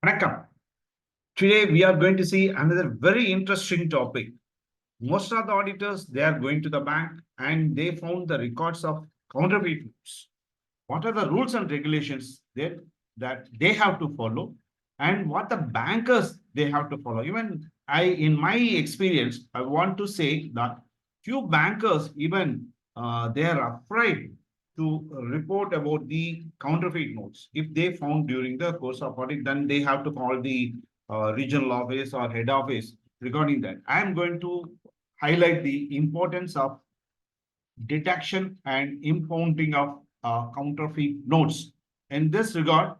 Vanakkam. Today we are going to see another very interesting topic. Most of the auditors, they are going to the bank and they found the records of counterfeit notes. What are the rules and regulations that they have to follow, and what the bankers they have to follow? Even in my experience, I want to say that few bankers even they are afraid to report about the counterfeit notes. If they found during the course of audit, then they have to call the regional office or head office regarding that. I am going to highlight the importance of detection and impounding of counterfeit notes. In this regard,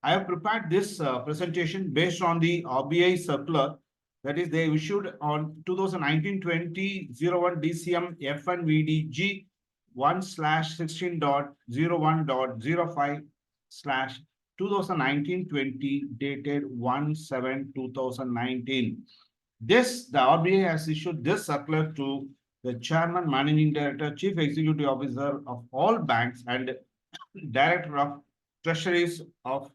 I have prepared this presentation based on the RBI circular that is they issued on 2019-20-01 DCM FNVDG 1/16.01.05 slash 2019-20 dated 1/7/2019. This, the RBI has issued this circular to the chairman, managing director, chief executive officer of all banks and director of treasuries of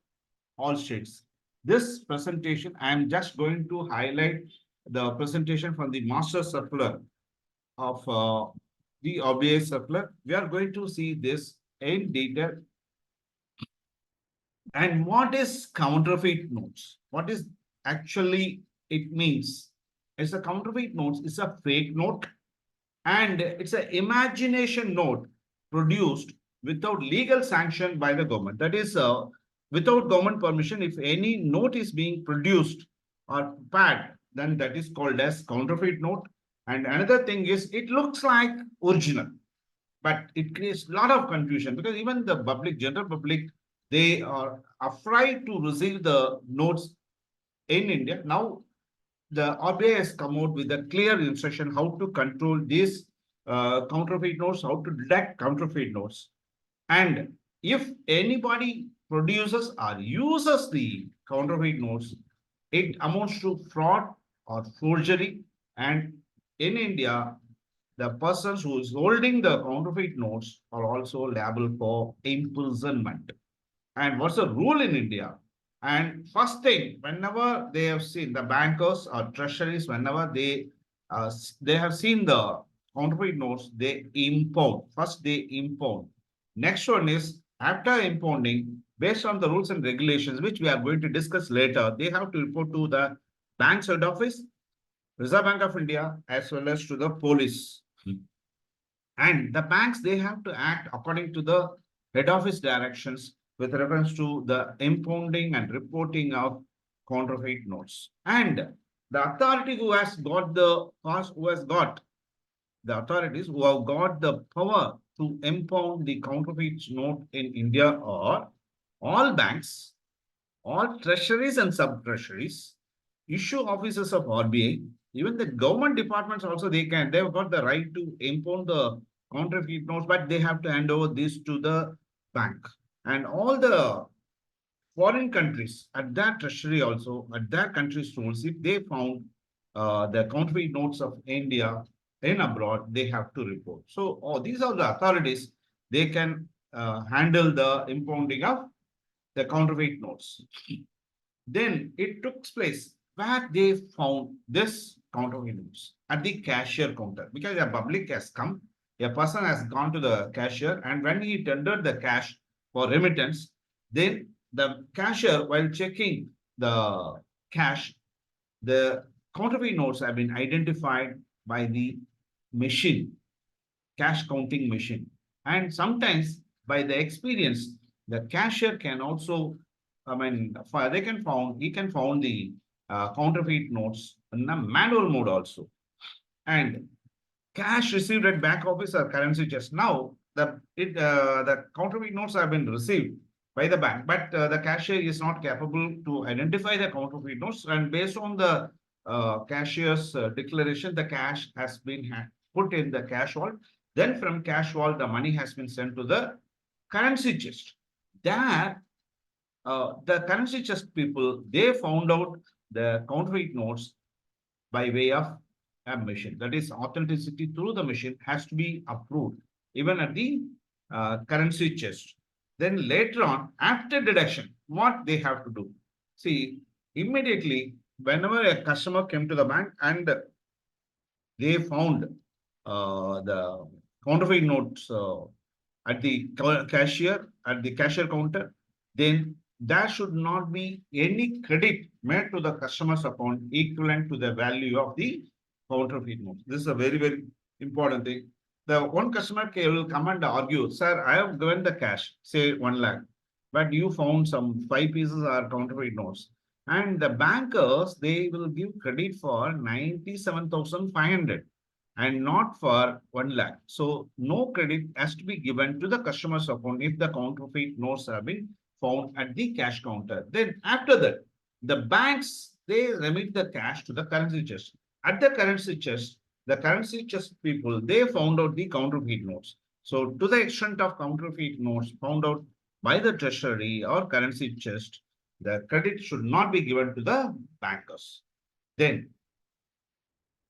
all states. This presentation, I am just going to highlight the presentation from the master circular of the RBI circular. We are going to see this in detail. And what is counterfeit notes? What is actually it means? It's a counterfeit notes. It's a fake note, and it's an imagination note produced without legal sanction by the government. That is, without government permission. If any note is being produced or prepared, then that is called as counterfeit note. And another thing is, it looks like original, but it creates a lot of confusion because even the public, general public, they are afraid to receive the notes in India. Now, the RBI has come out with a clear instruction how to control these counterfeit notes, how to detect counterfeit notes. And if anybody produces or uses the counterfeit notes, it amounts to fraud or forgery. And in India, the persons who is holding the counterfeit notes are also liable for imprisonment. And what's the rule in India? And first thing, whenever they have seen the bankers or treasuries, whenever they have seen the counterfeit notes, they impound. First, they impound. Next one is after impounding, based on the rules and regulations, which we are going to discuss later, they have to report to the bank's head office, Reserve Bank of India, as well as to the police. And the banks, they have to act according to the head office directions with reference to the impounding and reporting of counterfeit notes. And the authority who has got the authorities who have got the power to impound the counterfeit note in India are all banks, all treasuries and sub-treasuries, issue officers of RBI, even the government departments also they've got the right to impound the counterfeit notes, but they have to hand over this to the bank. And all the foreign countries at their treasury also, at their country's rules, if they found the counterfeit notes of India in abroad, they have to report. So these are the authorities, they can handle the impounding of the counterfeit notes. Then it took place where they found this counterfeit notes at the cashier counter, because a public has come, a person has gone to the cashier, and when he tendered the cash for remittance, then the cashier, while checking the cash, the counterfeit notes have been identified by the machine, cash counting machine. And sometimes by the experience, the cashier can also, he can found the counterfeit notes in a manual mode also. And cash received at back office or currency just now, the counterfeit notes have been received by the bank, but the cashier is not capable to identify the counterfeit notes. And based on the cashier's declaration, the cash has been put in the cash vault. Then from cash vault, the money has been sent to the currency chest. There, the currency chest people, they found out the counterfeit notes by way of a machine. That is, authenticity through the machine has to be approved, even at the currency chest. Then later on, after deduction, what they have to do? See, immediately, whenever a customer came to the bank and they found the counterfeit notes at the cashier counter, then there should not be any credit made to the customer's account equivalent to the value of the counterfeit notes. This is a very, very important thing. The one customer will come and argue, sir, I have given the cash, say 1 lakh, but you found some 5 pieces are counterfeit notes. And the bankers, they will give credit for 97,500 and not for 1 lakh. So no credit has to be given to the customer's account if the counterfeit notes have been found at the cash counter. Then after that, the banks, they remit the cash to the currency chest. At the currency chest people, they found out the counterfeit notes. So to the extent of counterfeit notes found out by the treasury or currency chest, the credit should not be given to the bankers. Then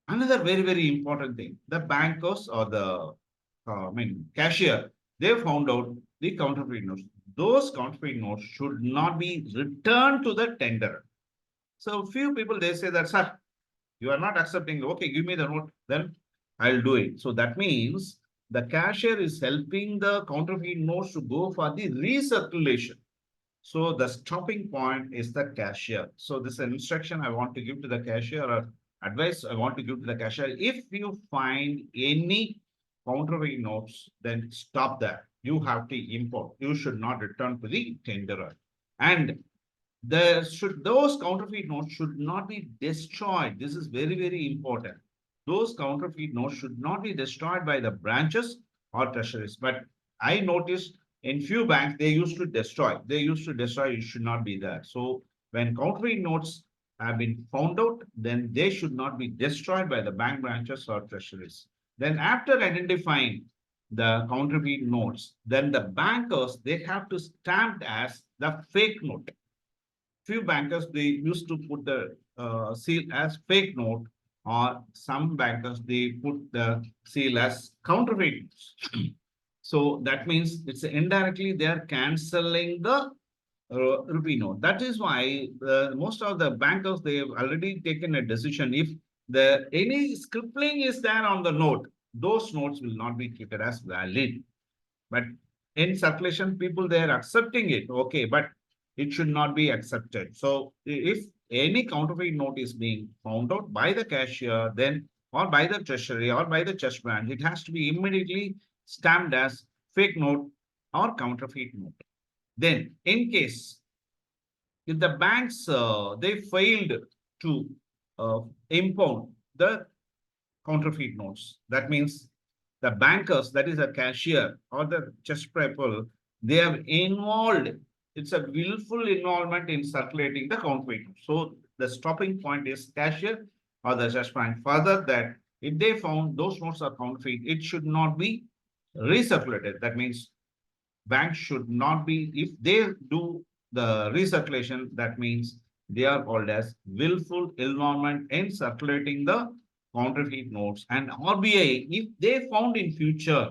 another very, very important thing, the bankers or the cashier, they found out the counterfeit notes. Those counterfeit notes should not be returned to the tenderer. So few people, they say that, sir, you are not accepting. Okay, give me the note, then I'll do it. So that means the cashier is helping the counterfeit notes to go for the recirculation. So the stopping point is the cashier. So this is an instruction I want to give to the cashier, or advice I want to give to the cashier. If you find any counterfeit notes, then stop that. You have to import. You should not return to the tenderer. And those counterfeit notes should not be destroyed. This is very, very important. Those counterfeit notes should not be destroyed by the branches or treasuries. But I noticed in few banks, they used to destroy. They used to destroy, it should not be there. So when counterfeit notes have been found out, then they should not be destroyed by the bank branches or treasuries. Then after identifying the counterfeit notes, then the bankers, they have to stamp as the fake note. Few bankers, they used to put the seal as fake note, or some bankers, they put the seal as counterfeit. So that means it's indirectly they are canceling the rupee note. That is why most of the bankers, they have already taken a decision. If any scribbling is there on the note, those notes will not be treated as valid. But in circulation, people, they are accepting it. Okay, but it should not be accepted. So if any counterfeit note is being found out by the cashier, then or by the treasury or by the chest branch, it has to be immediately stamped as fake note or counterfeit note. Then in case if the banks they failed to impound the counterfeit notes, that means the bankers, that is a cashier or the chest people, they have involved, it's a willful involvement in circulating the counterfeit. So the stopping point is cashier or the chest bank. Further, that if they found those notes are counterfeit, it should not be recirculated. That means banks should not be, if they do the recirculation, that means they are called as willful involvement in circulating the counterfeit notes. And RBI, if they found in future,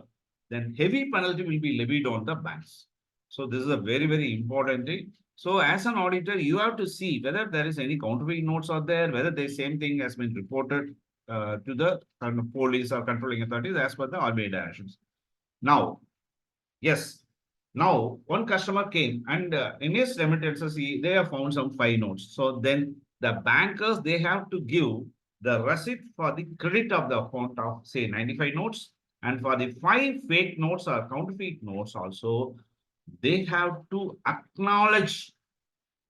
then heavy penalty will be levied on the banks. So this is a very, very important thing. So as an auditor, you have to see whether there is any counterfeit notes out there, whether the same thing has been reported to the police or controlling authorities as per the RBI directions. Now, yes, now one customer came and in his remittances, they have found some 5 notes. So then the bankers, they have to give the receipt for the credit of the account of say 95 notes, and for the 5 fake notes or counterfeit notes also, they have to acknowledge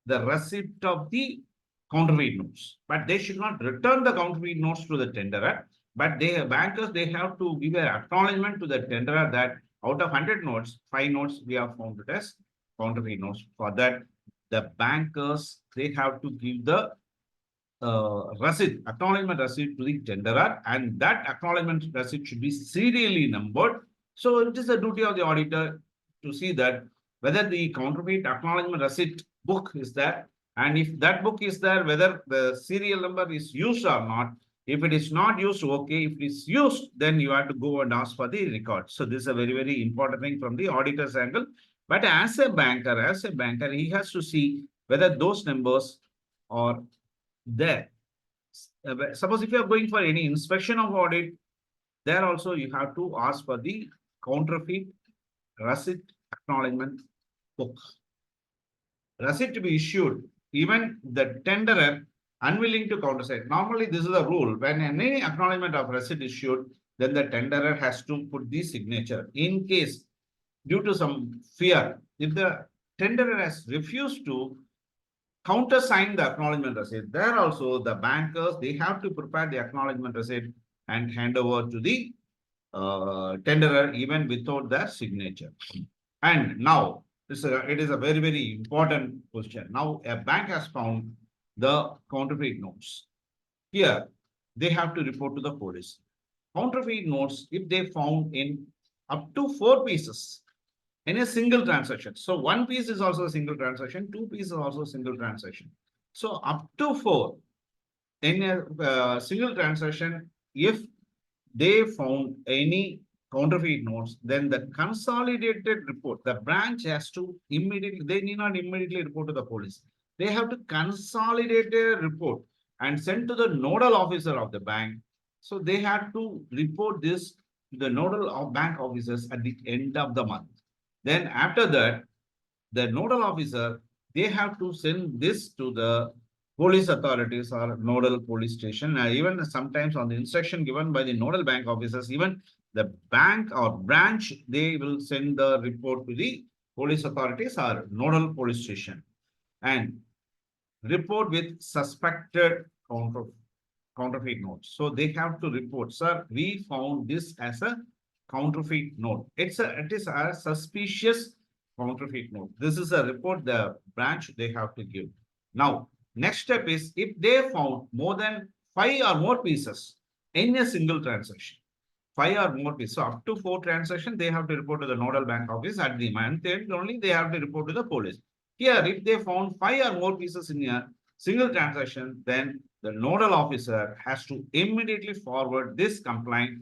the receipt of the counterfeit notes, but they should not return the counterfeit notes to the tenderer. But bankers, they have to give an acknowledgement to the tenderer that out of 100 notes, 5 notes we have found it as counterfeit notes. For that, the bankers, they have to give the receipt, acknowledgement receipt to the tenderer, and that acknowledgement receipt should be serially numbered. So it is the duty of the auditor to see that whether the counterfeit acknowledgement receipt book is there, and if that book is there, whether the serial number is used or not. If it is not used, okay. If it is used, then you have to go and ask for the record. So this is a very, very important thing from the auditor's angle. But as a banker, he has to see whether those numbers are there. Suppose if you are going for any inspection of audit, there also you have to ask for the counterfeit receipt acknowledgement book. Receipt to be issued, even the tenderer unwilling to counterfeit. Normally, this is the rule. When any acknowledgement of receipt issued, then the tenderer has to put the signature. In case, due to some fear, if the tenderer has refused to countersign the acknowledgement receipt, there also the bankers, they have to prepare the acknowledgement receipt and hand over to the tenderer even without their signature. And now, it is a very, very important question. Now, a bank has found the counterfeit notes. Here, they have to report to the police. Counterfeit notes, if they found in up to 4 pieces in a single transaction. So, one piece is also a single transaction, 2 pieces is also a single transaction. So, up to 4 in a single transaction, if they found any counterfeit notes, then the consolidated report, the branch has to immediately, they need not immediately report to the police. They have to consolidate a report and send to the nodal officer of the bank. So they have to report this to the nodal bank officers at the end of the month. Then after that, the nodal officer, they have to send this to the police authorities or nodal police station. Even sometimes on the instruction given by the nodal bank officers, even the bank or branch, they will send the report to the police authorities or nodal police station and report with suspected counterfeit notes. So they have to report, sir, we found this as a counterfeit note. It is a suspicious counterfeit note. This is a report the branch they have to give. Now, next step is if they found more than 5 or more pieces in a single transaction, 5 or more pieces, so up to 4 transactions, they have to report to the nodal bank office at the month end only, they have to report to the police. Here, if they found 5 or more pieces in a single transaction, then the nodal officer has to immediately forward this complaint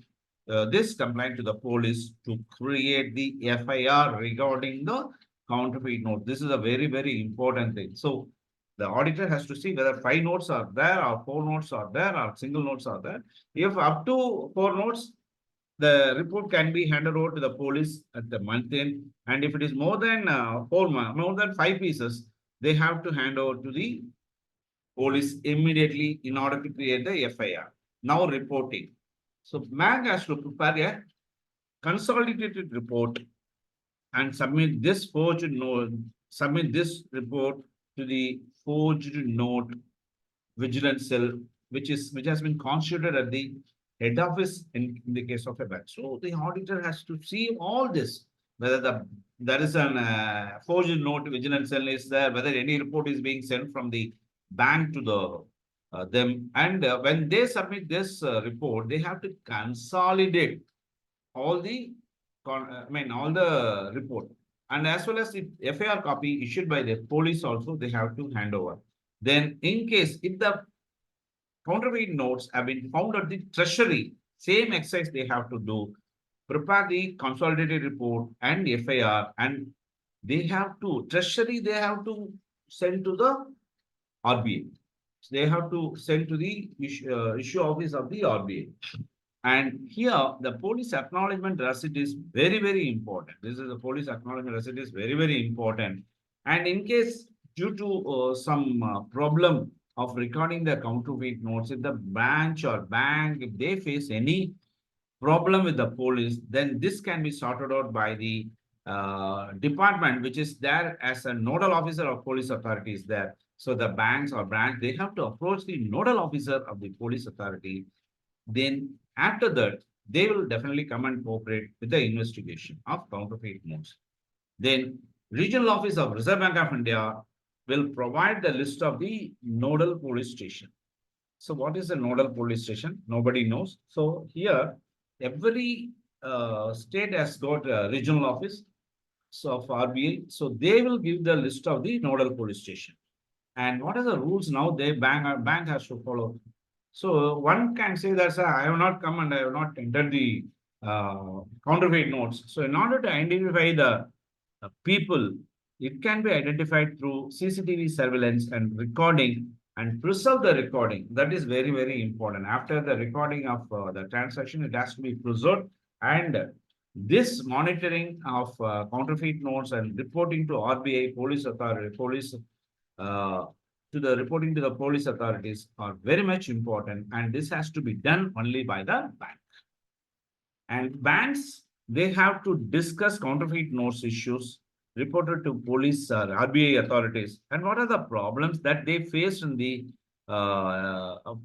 to the police to create the FIR regarding the counterfeit note. This is a very, very important thing. So the auditor has to see whether 5 notes are there or 4 notes are there or single notes are there. If up to 4 notes, the report can be handed over to the police at the month end. And if it is more than more than 5 pieces, they have to hand over to the police immediately in order to create the FIR. Now reporting. So bank has to prepare a consolidated report and submit this forged note, submit this report to the forged note vigilance cell, which has been constituted at the head office in the case of a bank. So the auditor has to see all this, whether there is an forged note vigilance cell is there, whether any report is being sent from the bank to the them, and when they submit this report, they have to consolidate all the all the report, and as well as the FIR copy issued by the police also they have to hand over. Then in case if the counterfeit notes have been found at the treasury, same exercise they have to do, prepare the consolidated report and FIR, and they have to, treasury, they have to send to the RBA. So they have to send to the issue office of the RBA. And here the police acknowledgement receipt is very, very important. This is the police acknowledgement receipt is very, very important. And in case due to some problem of recording the counterfeit notes, if the branch or bank, if they face any problem with the police, then this can be sorted out by the department, which is there as a nodal officer of police authorities there. So the banks or branch, they have to approach the nodal officer of the police authority. Then after that, they will definitely come and cooperate with the investigation of counterfeit notes. Then regional office of Reserve Bank of India will provide the list of the nodal police station. So what is a nodal police station? Nobody knows. So here, every state has got a regional office of RBI. So they will give the list of the nodal police station. And what are the rules now the bank has to follow? So one can say that, sir, I have not come and I have not entered the counterfeit notes. So in order to identify the people It can be identified through CCTV surveillance and recording and preserve the recording. That is very, very important. After the recording of the transaction, it has to be preserved. And this monitoring of counterfeit notes and reporting to RBI, police authority, police uh, to the reporting to the police authorities are very much important. And this has to be done only by the bank. And banks, they have to discuss counterfeit notes issues reported to police or RBI authorities. And what are the problems that they faced in the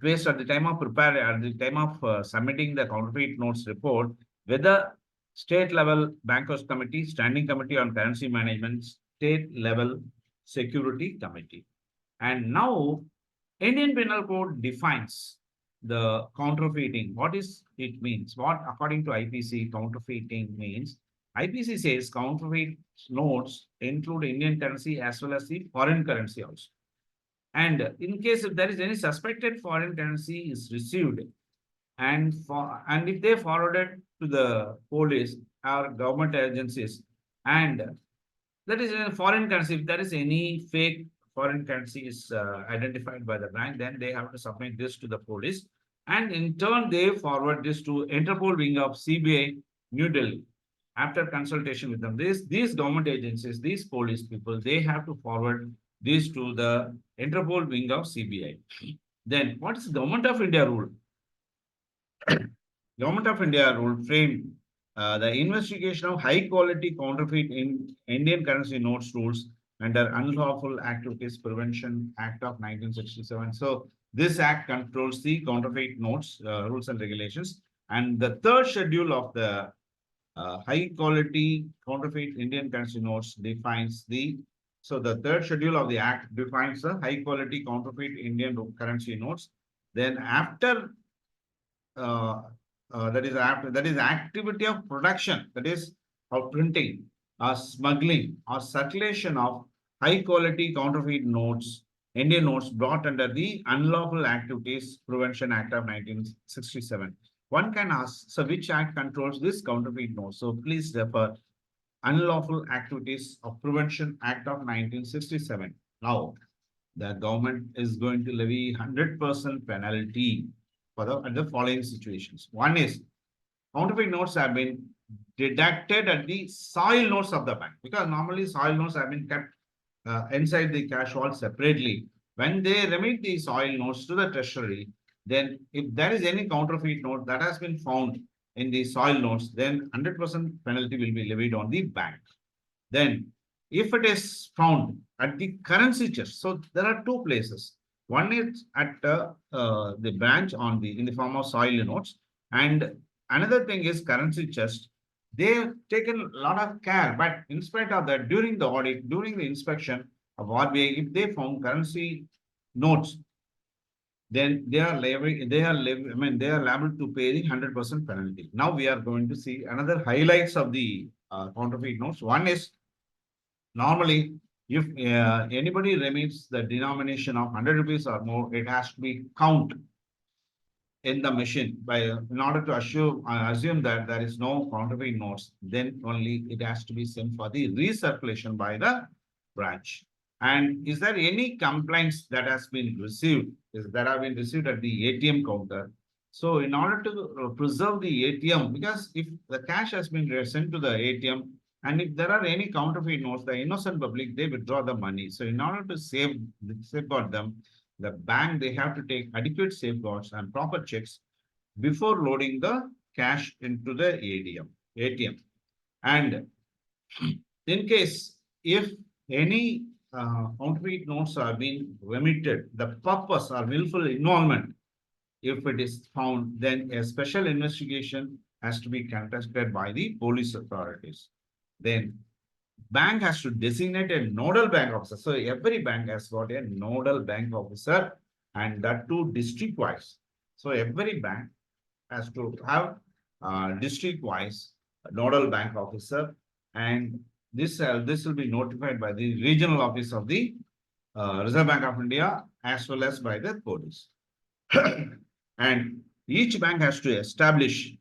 faced at the time of at the time of submitting the counterfeit notes report, whether state level bankers committee, standing committee on currency management, state level security committee. And now Indian Penal Code defines the counterfeiting. What is it means? What, according to IPC, counterfeiting means? IPC says counterfeit notes include Indian currency as well as the foreign currency also. And in case if there is any suspected foreign currency is received, and if they forwarded to the police or government agencies, and that is in foreign currency, if there is any fake foreign currency is identified by the bank, then they have to submit this to the police. And in turn, they forward this to Interpol wing of CBI, New Delhi. After consultation with them, these government agencies, these police people, they have to forward this to the Interpol wing of CBI. Then what is Government of India rule? Government of India rule framed the investigation of high quality counterfeit in Indian currency notes rules under Unlawful Activities Prevention Act of 1967. So this act controls the counterfeit notes rules and regulations. And the third schedule of the high quality counterfeit Indian currency notes defines the so the third schedule of the act defines the high quality counterfeit Indian currency notes. Then after uh, that is activity of production, that is of printing or smuggling or circulation of high quality counterfeit notes, Indian notes brought under the Unlawful Activities Prevention Act of 1967. One can ask, so which act controls this counterfeit notes? So please refer Unlawful Activities of Prevention Act of 1967. Now, the government is going to levy 100% penalty for the following situations. One is counterfeit notes have been deducted at the soil notes of the bank, because normally soil notes have been kept inside the cash vault separately. When they remit the soil notes to the treasury, then if there is any counterfeit note that has been found in the soil notes, then 100% penalty will be levied on the bank. Then if it is found at the currency chest, so there are two places. One is at the branch on the in the form of soil notes, and another thing is currency chest. They have taken a lot of care, but in spite of that, during the audit, during the inspection of RBI, if they found currency notes, then they are liable to pay the 100% penalty. Now we are going to see another highlights of the counterfeit notes. One is normally, if anybody remits the denomination of 100 rupees or more, it has to be count in the machine in order to assume that there is no counterfeit notes, then only it has to be sent for the recirculation by the branch. And is there any complaints that has been received, that have been received at the ATM counter? So in order to preserve the ATM, because if the cash has been sent to the ATM, and if there are any counterfeit notes, the innocent public, they withdraw the money. So in order to safeguard them, the bank, they have to take adequate safeguards and proper checks before loading the cash into the ATM. And in case if any counterfeit notes are being remitted, the purpose or willful involvement, if it is found, then a special investigation has to be conducted by the police authorities. Then bank has to designate a nodal bank officer. So every bank has got a nodal bank officer, and that too district wise. So every bank has to have district wise nodal bank officer, and this will be notified by the regional office of the Reserve Bank of India as well as by the police. And each bank has to establish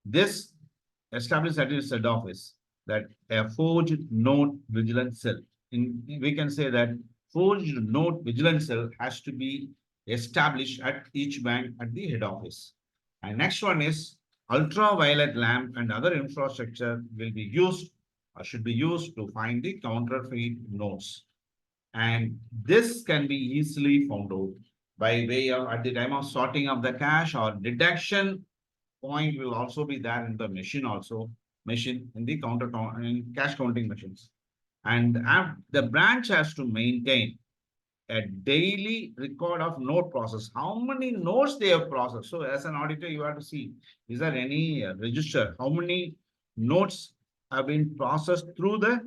this at its head office. that a forged note vigilance cell. We can say that forged note vigilance cell has to be established at each bank at the head office. And next one is ultraviolet lamp and other infrastructure will be used or should be used to find the counterfeit notes. And this can be easily found out by way of at the time of sorting of the cash or deduction point will also be there in the machine also machine in the in cash counting machines. And the branch has to maintain a daily record of note process. How many notes they have processed? So as an auditor, you have to see, is there any register? How many notes have been processed through the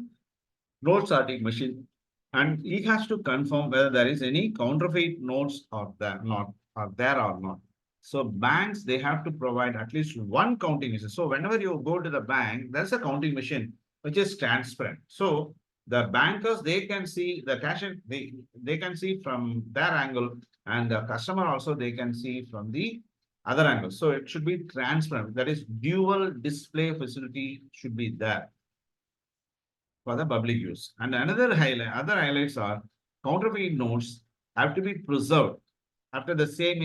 note sorting machine? And he has to confirm whether there is any counterfeit notes or there not or there or not. So banks, they have to provide at least one counting machine. So whenever you go to the bank, there's a counting machine which is transparent. So the bankers, they can see the cashier, they can see from their angle, and the customer also they can see from the other angle. So it should be transparent. That is dual display facility should be there for the public use. And other highlights are counterfeit notes have to be preserved after the same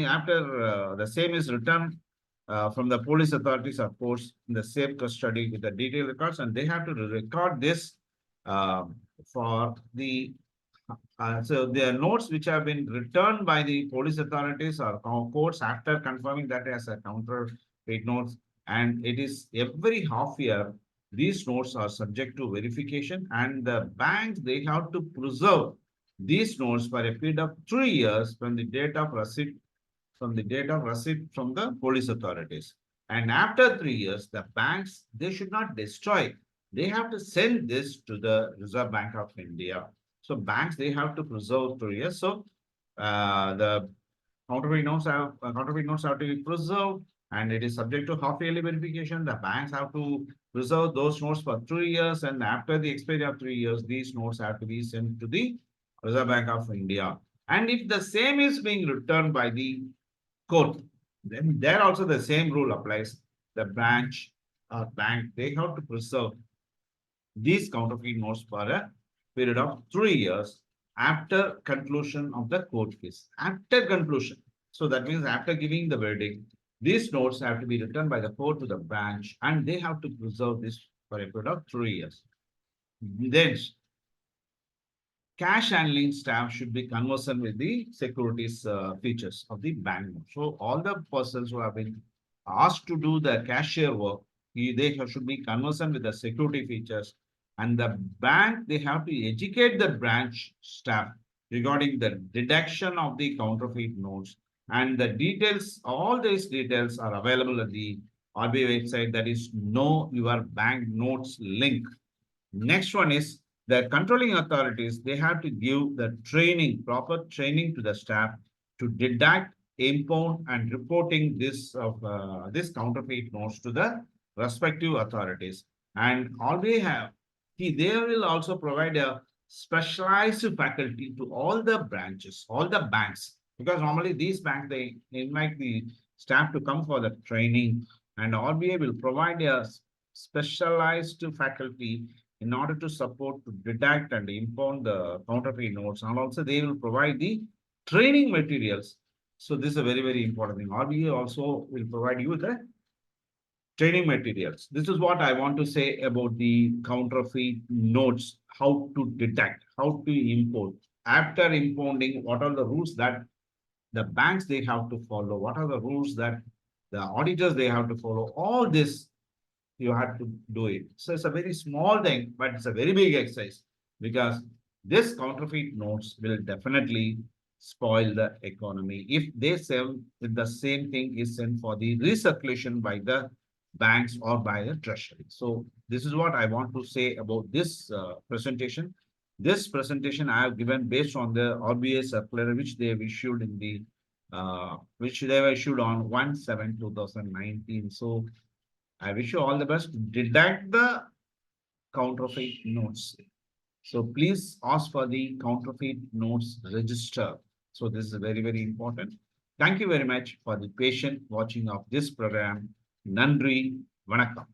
is returned from the police authorities, of course, in the safe custody with the detailed records, and they have to record this uh, for the so the notes which have been returned by the police authorities or courts after confirming that as a counterfeit notes, and it is every half year these notes are subject to verification, and the banks they have to preserve these notes for a period of 3 years from the date of receipt from the police authorities. And after 3 years, the banks they should not destroy. They have to send this to the Reserve Bank of India. So banks they have to preserve 3 years. So the counterfeit notes have to be preserved, and it is subject to half yearly verification. The banks have to preserve those notes for 3 years, and after the expiry of 3 years, these notes have to be sent to the Reserve Bank of India. And if the same is being returned by the court, then there also the same rule applies. The branch or bank, they have to preserve these counterfeit notes for a period of 3 years after conclusion of the court case. After conclusion. So that means after giving the verdict, these notes have to be returned by the court to the branch, and they have to preserve this for a period of 3 years. Then cash handling staff should be conversant with the securities features of the bank. So all the persons who have been asked to do the cashier work, they should be conversant with the security features. And the bank, they have to educate the branch staff regarding the detection of the counterfeit notes. And the details, all these details are available at the RBI website, that is Know Your Bank Notes link. Next one is the controlling authorities, they have to give the training, proper training to the staff to detect, impound, and reporting this counterfeit notes to the respective authorities. And always have, they will also provide a specialized faculty to all the branches, all the banks, because normally these banks, they invite the staff to come for the training, and RBI will provide a specialized faculty in order to support to detect and impound the counterfeit notes, and also they will provide the training materials. So this is a very, very important thing. RBI also will provide you the training materials. This is what I want to say about the counterfeit notes, how to detect, how to import. After impounding, what are the rules that the banks they have to follow? What are the rules that the auditors they have to follow? All this you have to do it. So it's a very small thing, but it's a very big exercise, because this counterfeit notes will definitely spoil the economy if they sell if the same thing is sent for the recirculation by the banks or by the treasury. So this is what I want to say about this presentation. This presentation I have given based on the RBI circular which they have issued in the which they have issued on 1/7/2019. So I wish you all the best. Detect the counterfeit notes. So please ask for the counterfeit notes register. So this is very, very important. Thank you very much for the patient watching of this program. Nandri, Vanakkam.